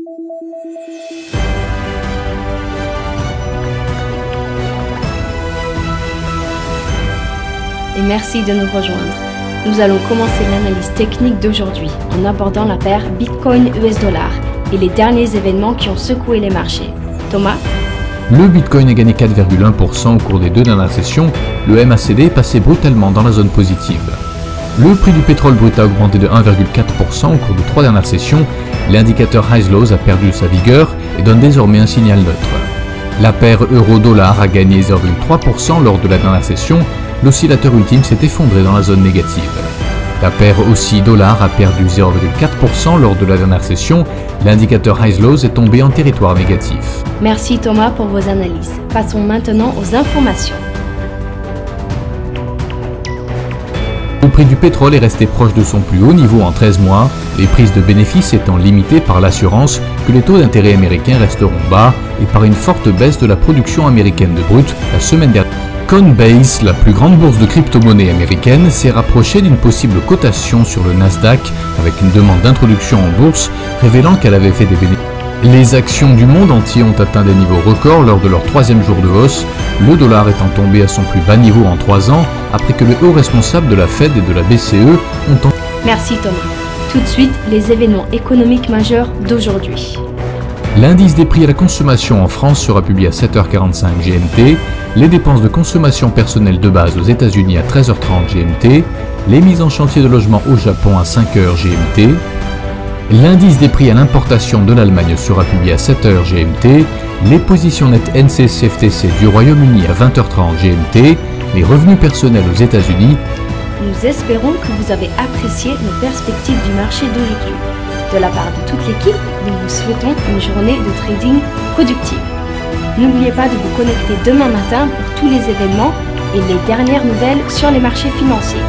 Et merci de nous rejoindre. Nous allons commencer l'analyse technique d'aujourd'hui en abordant la paire Bitcoin-US$ et les derniers événements qui ont secoué les marchés. Thomas? Le Bitcoin a gagné 4,1% au cours des 2 dernières sessions. Le MACD est passé brutalement dans la zone positive. Le prix du pétrole brut a augmenté de 1,4% au cours des 3 dernières sessions. L'indicateur Highs-Lows a perdu sa vigueur et donne désormais un signal neutre. La paire euro-dollar a gagné 0,3% lors de la dernière session. L'oscillateur ultime s'est effondré dans la zone négative. La paire Aussie-dollar a perdu 0,4% lors de la dernière session. L'indicateur Highs-Lows est tombé en territoire négatif. Merci Thomas pour vos analyses. Passons maintenant aux informations. Le prix du pétrole est resté proche de son plus haut niveau en 13 mois, les prises de bénéfices étant limitées par l'assurance que les taux d'intérêt américains resteront bas et par une forte baisse de la production américaine de brut la semaine dernière. Coinbase, la plus grande bourse de crypto-monnaies américaine, s'est rapprochée d'une possible cotation sur le Nasdaq avec une demande d'introduction en bourse révélant qu'elle avait fait des bénéfices. Les actions du monde entier ont atteint des niveaux records lors de leur 3e jour de hausse, le dollar étant tombé à son plus bas niveau en 3 ans après que le haut responsable de la Fed et de la BCE ont... Merci Thomas. Tout de suite, les événements économiques majeurs d'aujourd'hui. L'indice des prix à la consommation en France sera publié à 7h45 GMT, les dépenses de consommation personnelle de base aux États-Unis à 13h30 GMT, les mises en chantier de logement au Japon à 5h GMT, l'indice des prix à l'importation de l'Allemagne sera publié à 7h GMT, les positions nettes NC-CFTC du Royaume-Uni à 20h30 GMT, les revenus personnels aux États-Unis. Nous espérons que vous avez apprécié nos perspectives du marché d'aujourd'hui. De la part de toute l'équipe, nous vous souhaitons une journée de trading productive. N'oubliez pas de vous connecter demain matin pour tous les événements et les dernières nouvelles sur les marchés financiers.